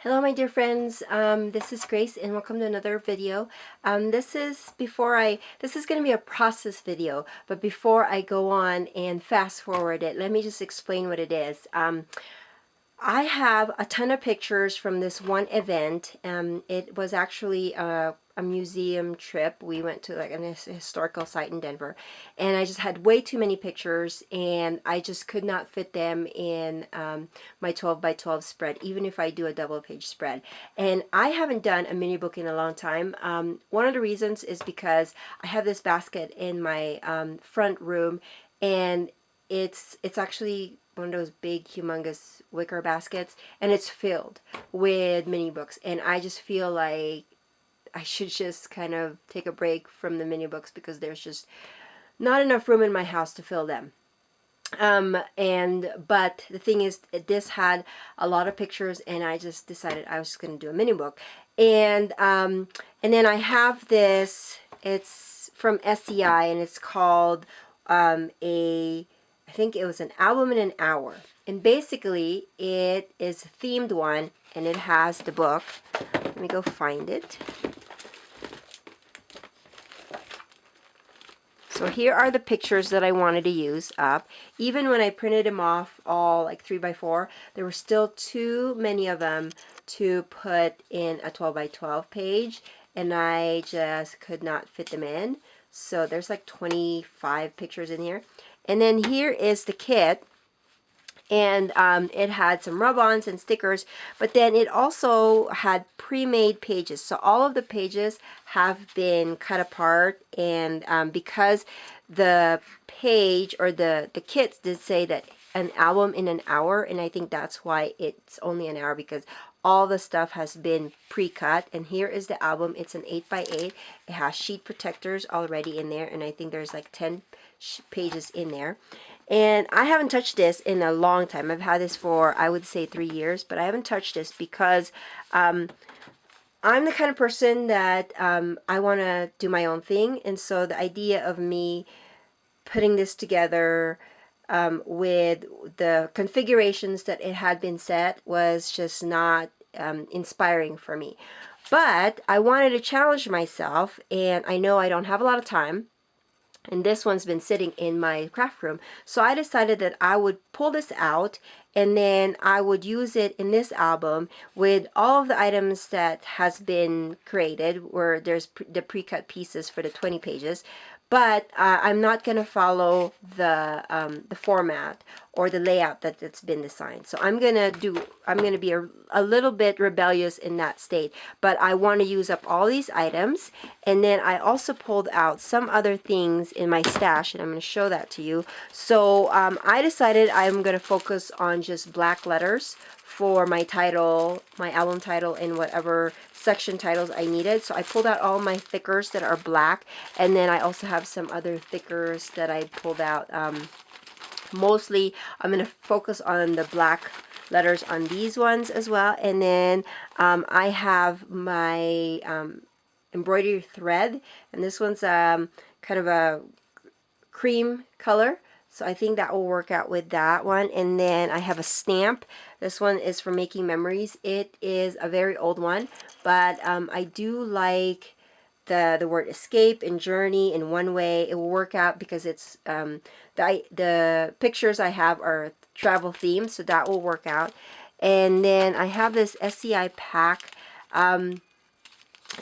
Hello my dear friends, this is Grace and welcome to another video. This is going to be a process video, but before I go on and fast forward it, let me just explain what it is. I have a ton of pictures from this one event. It was actually a museum trip. We went to like a historical site in Denver, and I just had way too many pictures, and I just could not fit them in my 12 by 12 spread, even if I do a double page spread. And I haven't done a mini book in a long time. One of the reasons is because I have this basket in my front room, and it's actually one of those big humongous wicker baskets, and it's filled with mini books, and I just feel like I should just kind of take a break from the mini books because there's just not enough room in my house to fill them. But the thing is, this had a lot of pictures, and I just decided I was just going to do a mini book. And then I have this, it's from SEI, and it's called I think it was an album in an hour. And basically, it is a themed one, and it has the book. Let me go find it. So here are the pictures that I wanted to use up. Even when I printed them off all like 3 by 4, there were still too many of them to put in a 12 by 12 page, and I just could not fit them in. So there's like 25 pictures in here. And then here is the kit, and it had some rub-ons and stickers, but then it also had pre-made pages. So all of the pages have been cut apart, and because the page or the kits did say that an album in an hour, and I think that's why it's only an hour, because all the stuff has been pre-cut. And here is the album. It's an 8 by 8. It has sheet protectors already in there, and I think there's like 10 pages in there. And I haven't touched this in a long time. I've had this for, I would say, 3 years, but I haven't touched this because I'm the kind of person that I want to do my own thing. And so the idea of me putting this together with the configurations that it had been set was just not inspiring for me. But I wanted to challenge myself, and I know I don't have a lot of time, and this one's been sitting in my craft room. So I decided that I would pull this out, and then I would use it in this album with all of the items that has been created, where there's the pre-cut pieces for the 20 pages. But I'm not going to follow the format or the layout that's been designed. So I'm going to be a little bit rebellious in that state. But I want to use up all these items. And then I also pulled out some other things in my stash, and I'm going to show that to you. So I decided I'm going to focus on just black letters for my title, my album title, and whatever section titles I needed. So I pulled out all my thickers that are black, and then I also have some other thickers that I pulled out. Mostly I'm going to focus on the black letters on these ones as well. And then I have my embroidery thread, and this one's kind of a cream color. So I think that will work out with that one. And then I have a stamp. This one is for making memories. It is a very old one, but I do like the word escape and journey in one way. It will work out because it's the pictures I have are travel themed, so that will work out. And then I have this SEI pack.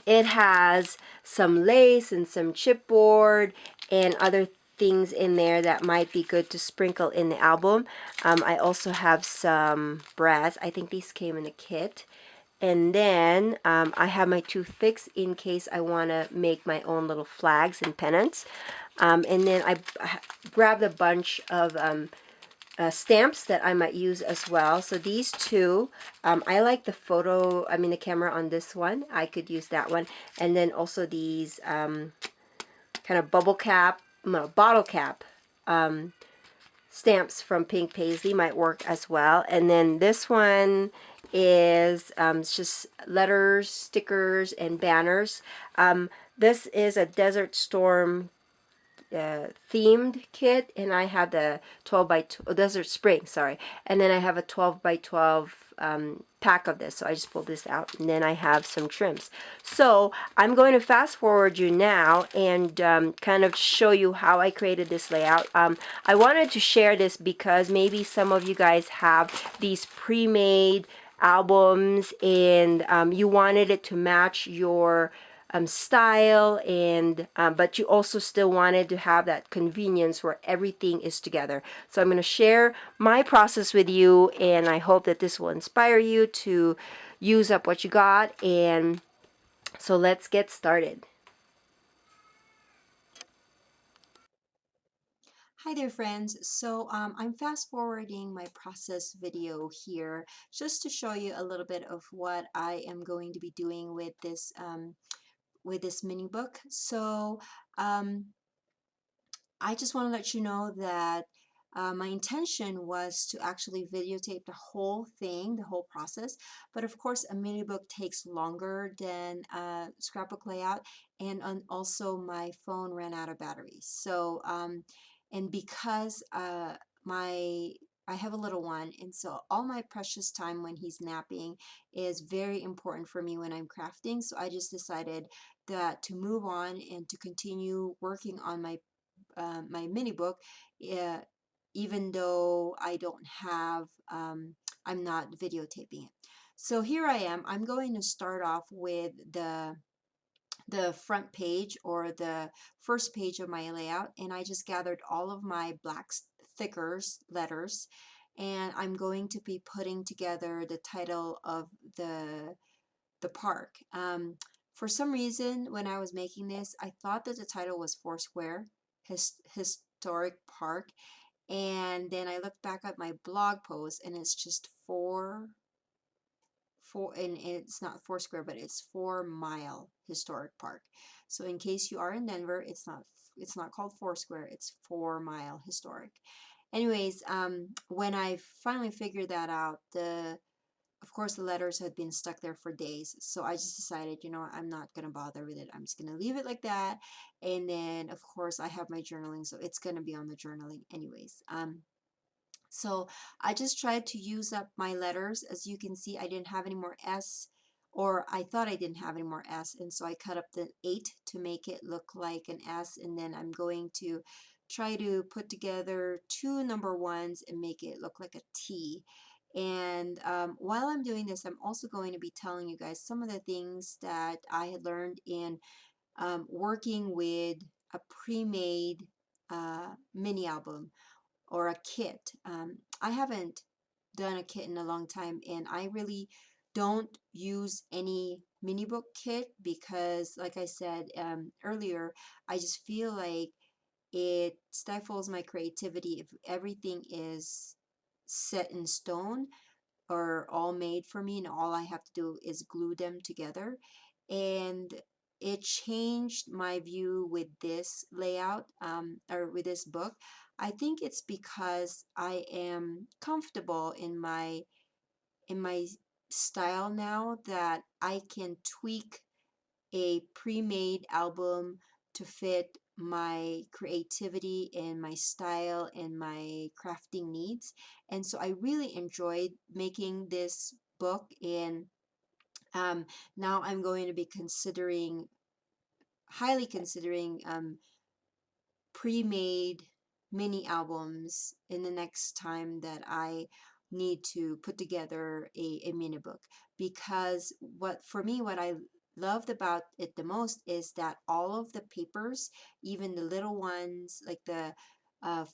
It has some lace and some chipboard and other things in there that might be good to sprinkle in the album. I also have some brass. I think these came in a kit. And then I have my toothpicks in case I want to make my own little flags and pennants. And then I grabbed a bunch of stamps that I might use as well. So these two, I like the camera on this one. I could use that one. And then also these kind of bottle cap stamps from Pink Paisley might work as well. And then this one is it's just letters, stickers, and banners. This is a Desert Storm themed kit, and I have the 12 by 12 Desert Spring, sorry, and then I have a 12 by 12 pack of this. So I just pulled this out, and then I have some trims. So I'm going to fast forward you now and kind of show you how I created this layout. I wanted to share this because maybe some of you guys have these pre-made albums, and you wanted it to match your style, and but you also still wanted to have that convenience where everything is together. So I'm going to share my process with you, and I hope that this will inspire you to use up what you got. And so let's get started. Hi there, friends. So I'm fast forwarding my process video here just to show you a little bit of what I am going to be doing with this mini book. So um, I just want to let you know that my intention was to actually videotape the whole thing, the whole process. But of course, a mini book takes longer than a scrapbook layout, and also my phone ran out of battery. So, and because I have a little one, and so all my precious time when he's napping is very important for me when I'm crafting. So I just decided that to move on and to continue working on my mini book, uh, even though I don't have, I'm not videotaping it. So here I am. I'm going to start off with the front page or the first page of my layout, and I just gathered all of my black thickers letters, and I'm going to be putting together the title of the park. For some reason, when I was making this, I thought that the title was Foursquare Historic Park, and then I looked back at my blog post, and it's just and it's not Foursquare, but it's 4 Mile Historic Park. So in case you are in Denver, it's not called Foursquare, it's 4 Mile Historic. Anyways, when I finally figured that out, the of course the letters had been stuck there for days, so I just decided, I'm not going to bother with it. I'm just going to leave it like that. And then of course I have my journaling, so it's going to be on the journaling anyways. So I just tried to use up my letters. As you can see, I didn't have any more S, or I thought I didn't have any more S, and so I cut up the 8 to make it look like an S, and then I'm going to try to put together 2 number ones and make it look like a T. And while I'm doing this, I'm also going to be telling you guys some of the things that I had learned in working with a pre-made mini album or a kit. I haven't done a kit in a long time, and I really don't use any mini book kit because, like I said earlier, I just feel like it stifles my creativity if everything is set in stone are all made for me, and all I have to do is glue them together. And it changed my view with this layout, or with this book. I think it's because I am comfortable in my style now, that I can tweak a pre-made album to fit my creativity and my style and my crafting needs. And so I really enjoyed making this book, and um, now I'm going to be highly considering pre-made mini albums in the next time that I need to put together a mini book. Because what I loved about it the most is that all of the papers, even the little ones like the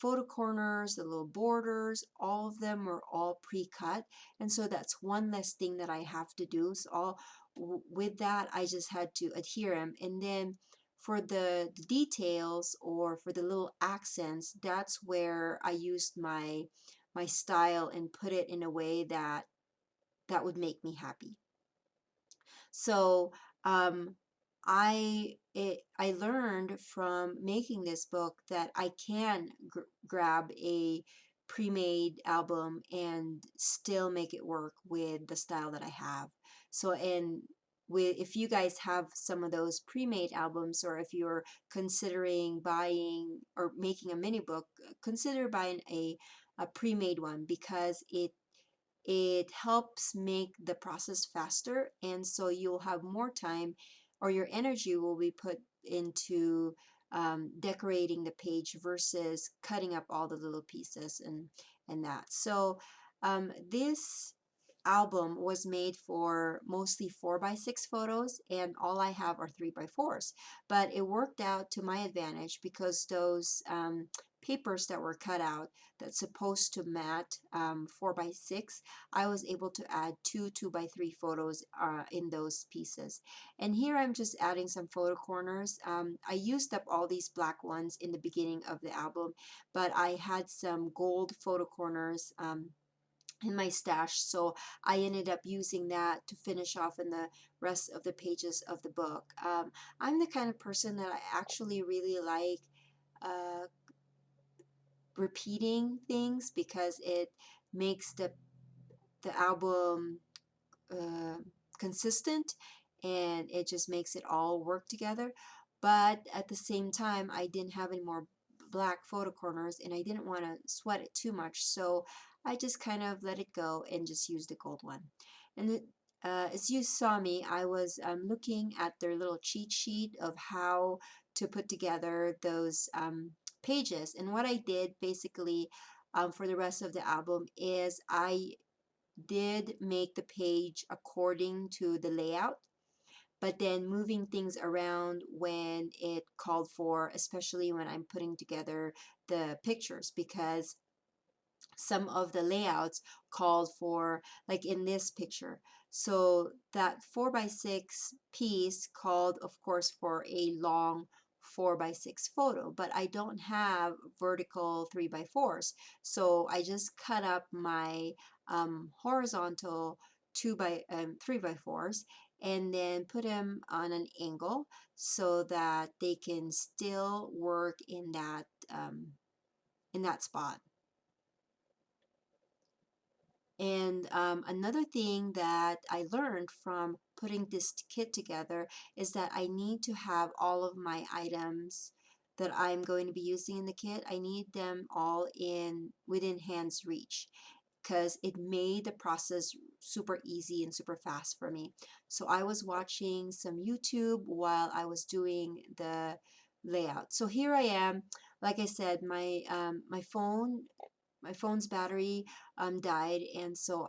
photo corners, the little borders, all of them were all pre-cut, and so that's one less thing that I have to do. So with that, I just had to adhere them. And then for the details, or for the little accents, that's where I used my style and put it in a way that would make me happy. So um, I learned from making this book that I can grab a pre-made album and still make it work with the style that I have. So, and if you guys have some of those pre-made albums, or if you're considering buying or making a mini book, consider buying a pre-made one, because it helps make the process faster, and so you'll have more time, or your energy will be put into decorating the page versus cutting up all the little pieces and that. So this album was made for mostly 4x6 photos, and all I have are 3x4s, but it worked out to my advantage because those papers that were cut out that's supposed to mat 4x6, I was able to add two 2x3 photos in those pieces. And here I'm just adding some photo corners. I used up all these black ones in the beginning of the album, but I had some gold photo corners in my stash, so I ended up using that to finish off in the rest of the pages of the book. I'm the kind of person that I actually really like uh, repeating things, because it makes the album uh, consistent, and it just makes it all work together. But at the same time, I didn't have any more black photo corners, and I didn't want to sweat it too much, so I just kind of let it go and just used the gold one. And as you saw me, I was looking at their little cheat sheet of how to put together those pages. And what I did basically for the rest of the album is I did make the page according to the layout, but then moving things around when it called for, especially when I'm putting together the pictures, because some of the layouts called for, like in this picture. So that 4x6 piece called, of course, for a long 4x6 photo, but I don't have vertical 3x4s. So I just cut up my horizontal 3x4s and then put them on an angle so that they can still work in that spot. And another thing that I learned from putting this kit together is that I need to have all of my items that I'm going to be using in the kit. I need them all in within hand's reach, because it made the process super easy and super fast for me. So I was watching some YouTube while I was doing the layout. So here I am. Like I said, my phone's battery died, and so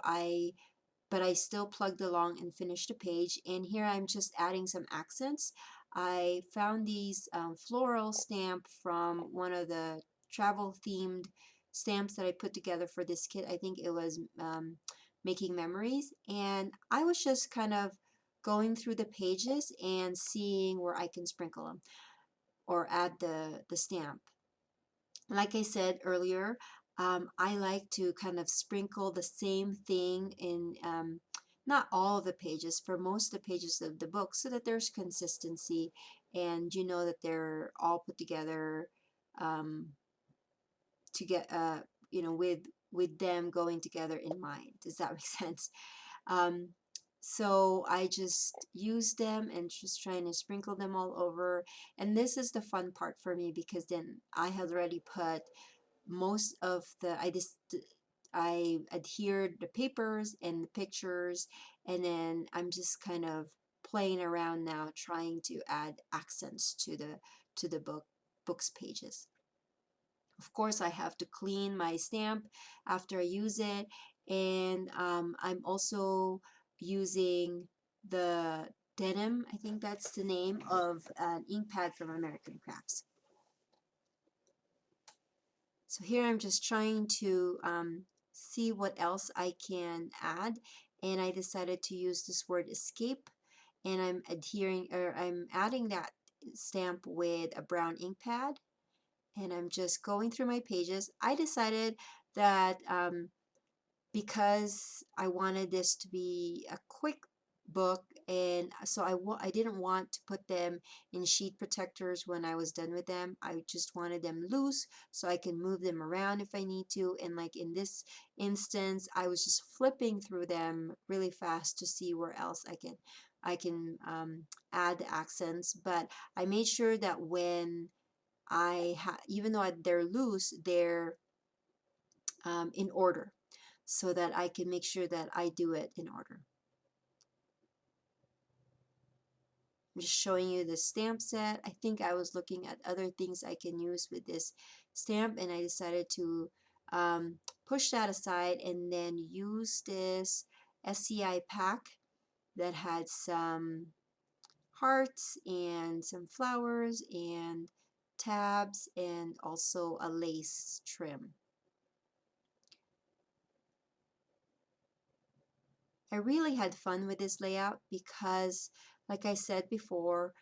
but I still plugged along and finished the page. And here I'm just adding some accents. I found these floral stamp from one of the travel themed stamps that I put together for this kit. I think it was Making Memories, and I was just kind of going through the pages and seeing where I can sprinkle them or add the stamp. Like I said earlier, I like to kind of sprinkle the same thing in not all of the pages, for most of the pages of the book, so that there's consistency and you know that they're all put together um, to get with them going together in mind. Does that make sense? Um, so I just use them and just trying to sprinkle them all over. And this is the fun part for me, because then I had already put most of I adhered the papers and the pictures, and then I'm just kind of playing around now trying to add accents to the book's pages. Of course, I have to clean my stamp after I use it, and I'm also using the denim, I think that's the name of an ink pad from American Crafts. So here I'm just trying to see what else I can add, and I decided to use this word escape, and I'm adding that stamp with a brown ink pad, and I'm just going through my pages. I decided that because I wanted this to be a quick book, and so I didn't want to put them in sheet protectors when I was done with them. I just wanted them loose so I can move them around if I need to. And like in this instance, I was just flipping through them really fast to see where else I can I can add the accents, but I made sure that when even though they're loose, they're in order, so that I can make sure that I do it in order. I'm just showing you the stamp set. I think I was looking at other things I can use with this stamp, and I decided to push that aside and then use this SCI pack that had some hearts and some flowers and tabs and also a lace trim. I really had fun with this layout because, like I said before,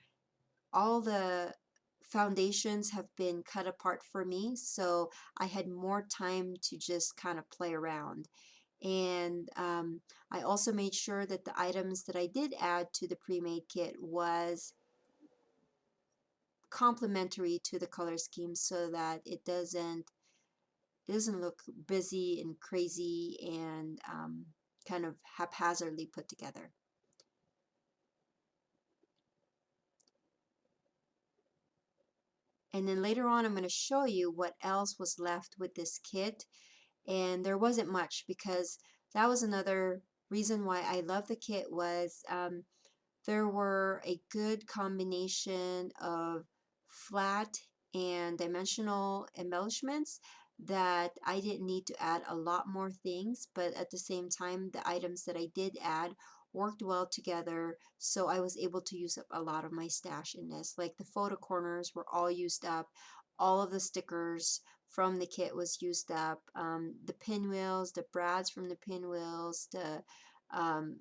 all the foundations have been cut apart for me, so I had more time to just kind of play around. And I also made sure that the items that I did add to the pre-made kit was complementary to the color scheme, so that it doesn't look busy and crazy and kind of haphazardly put together. And then later on, I'm going to show you what else was left with this kit. And there wasn't much, because that was another reason why I love the kit, was there were a good combination of flat and dimensional embellishments that I didn't need to add a lot more things, but at the same time, the items that I did add worked well together, so I was able to use up a lot of my stash in this. Like the photo corners were all used up, all of the stickers from the kit was used up, the pinwheels, the brads from the pinwheels, the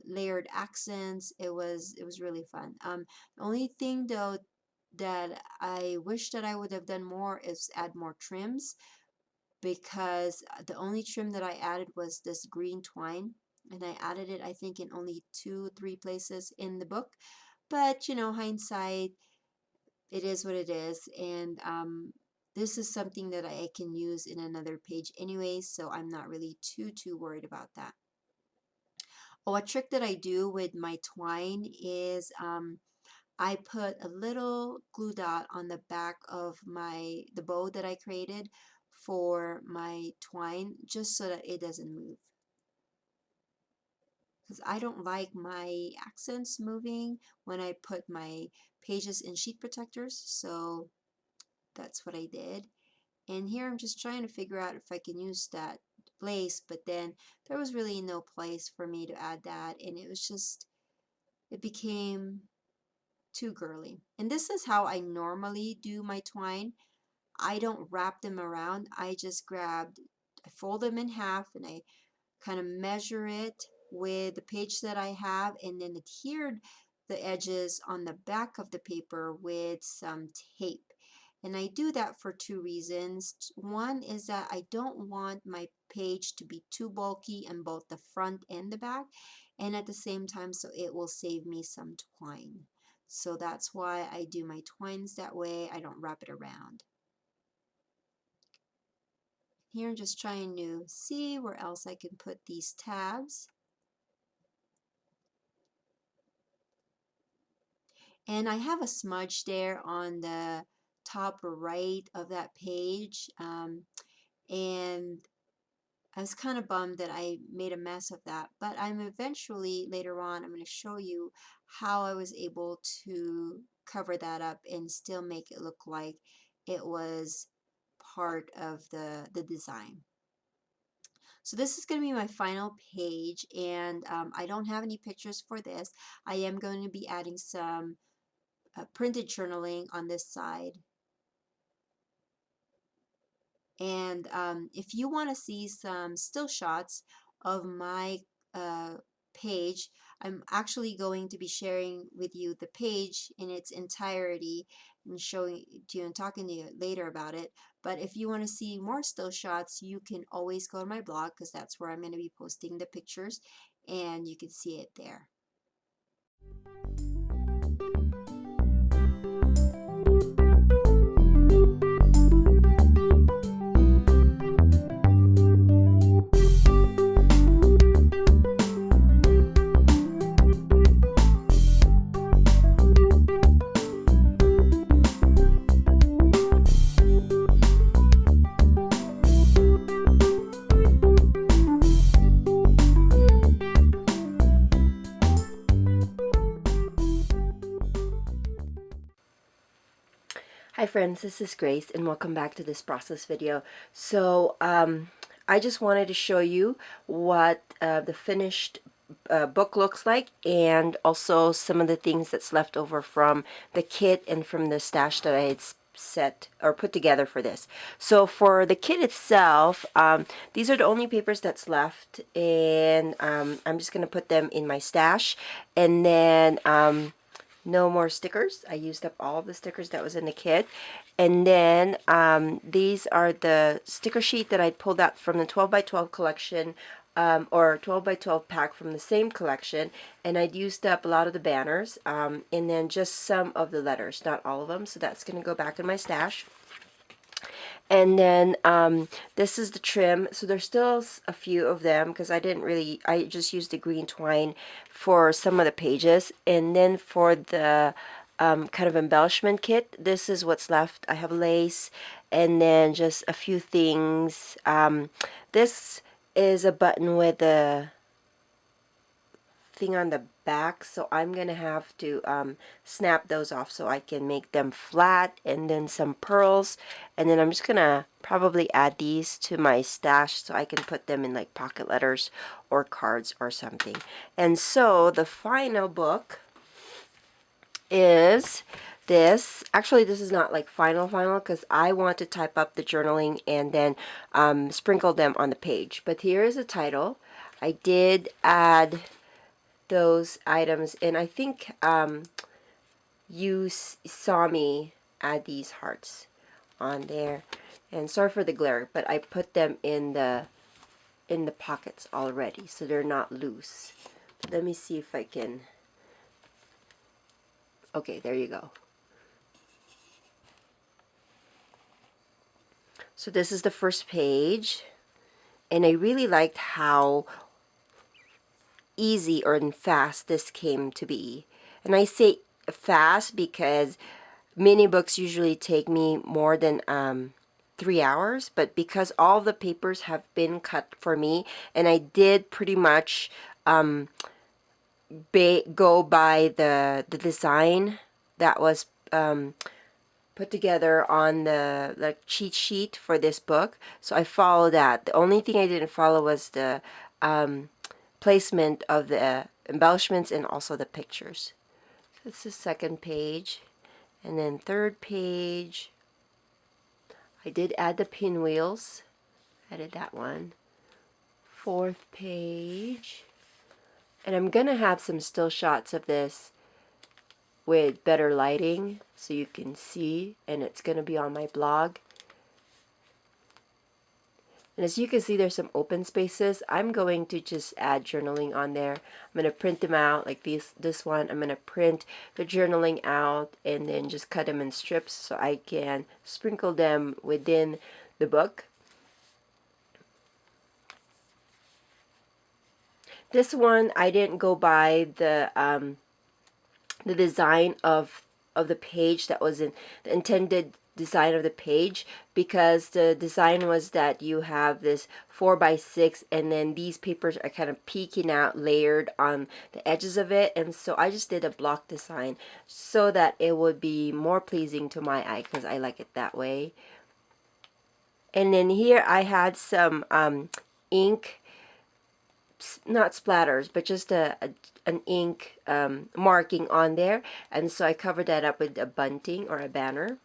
layered accents. It was really fun. The only thing though that I wish that I would have done more is add more trims, because the only trim that I added was this green twine, and I added it, I think, in only 2-3 places in the book. But you know, hindsight, it is what it is, and this is something that I can use in another page anyway, so I'm not really too worried about that. Oh, a trick that I do with my twine is I put a little glue dot on the back of the bow that I created for my twine, just so that it doesn't move, because I don't like my accents moving when I put my pages in sheet protectors. So that's what I did. And here I'm just trying to figure out if I can use that lace, but then there was really no place for me to add that, and it became too girly. And this is how I normally do my twine. I don't wrap them around. I fold them in half, and I kind of measure it with the page that I have, and then adhered the edges on the back of the paper with some tape. And I do that for two reasons. One is that I don't want my page to be too bulky in both the front and the back, and at the same time, so it will save me some twine. So that's why I do my twines that way. I don't wrap it around. Here I'm just trying to see where else I can put these tabs. And I have a smudge there on the top right of that page, and I was kind of bummed that I made a mess of that, but I'm eventually, later on, I'm going to show you how I was able to cover that up and still make it look like it was part of the design. So this is going to be my final page, and I don't have any pictures for this. I am going to be adding some printed journaling on this side. And if you want to see some still shots of my page, I'm actually going to be sharing with you the page in its entirety and showing to you and talking to you later about it. But if you want to see more still shots, you can always go to my blog, because that's where I'm going to be posting the pictures, and you can see it there. Hi friends, this is Grace and welcome back to this process video. So I just wanted to show you what the finished book looks like, and also some of the things that's left over from the kit and from the stash that I had set or put together for this. So for the kit itself, these are the only papers that's left, and I'm just going to put them in my stash. And then no more stickers. I used up all of the stickers that was in the kit. And then these are the sticker sheet that I pulled out from the 12 by 12 collection, or 12 by 12 pack from the same collection. And I'd used up a lot of the banners, and then just some of the letters, not all of them. So that's going to go back in my stash. And then this is the trim. So there's still a few of them because I just used the green twine for some of the pages. And then for the kind of embellishment kit, this is what's left. I have lace and then just a few things. This is a button with a thing on the back, so I'm gonna have to snap those off so I can make them flat, and then some pearls, and then I'm just gonna probably add these to my stash so I can put them in like pocket letters or cards or something. And so the final book is this. Actually, this is not like final because I want to type up the journaling and then sprinkle them on the page. But here is the title. I did add those items, and I think you saw me add these hearts on there, and sorry for the glare, but I put them in the pockets already, so they're not loose. Let me see if I can. Okay, there you go. So this is the first page, and I really liked how easy or fast this came to be. And I say fast because mini books usually take me more than 3 hours, but because all the papers have been cut for me, and I did pretty much go by the design that was put together on the cheat sheet for this book, so I followed that. The only thing I didn't follow was the placement of the embellishments and also the pictures. So it's the second page, and then third page I did add the pinwheels, added that one. Fourth page, and I'm gonna have some still shots of this with better lighting so you can see, and it's gonna be on my blog. And as you can see, there's some open spaces. I'm going to just add journaling on there. I'm going to print them out like this one. I'm going to print the journaling out and then just cut them in strips so I can sprinkle them within the book. This one, I didn't go by the design of the page that was in the intended design of the page, because the design was that you have this 4x6 and then these papers are kind of peeking out layered on the edges of it, and so I just did a block design so that it would be more pleasing to my eye because I like it that way. And then here I had some ink, not splatters, but just an ink marking on there, and so I covered that up with a bunting or a banner.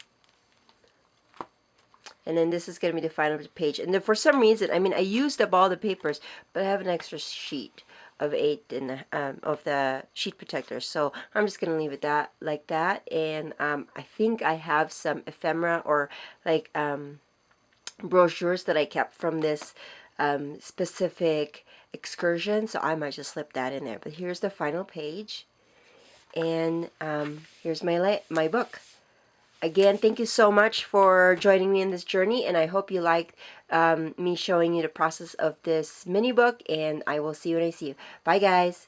And then this is going to be the final page. And then for some reason, I mean, I used up all the papers, but I have an extra sheet of 8 in the, of the sheet protectors. So I'm just going to leave it like that. And I think I have some ephemera or like brochures that I kept from this specific excursion. So I might just slip that in there. But here's the final page. And here's my book. Again, thank you so much for joining me in this journey, and I hope you liked me showing you the process of this mini book, and I will see you when I see you. Bye, guys.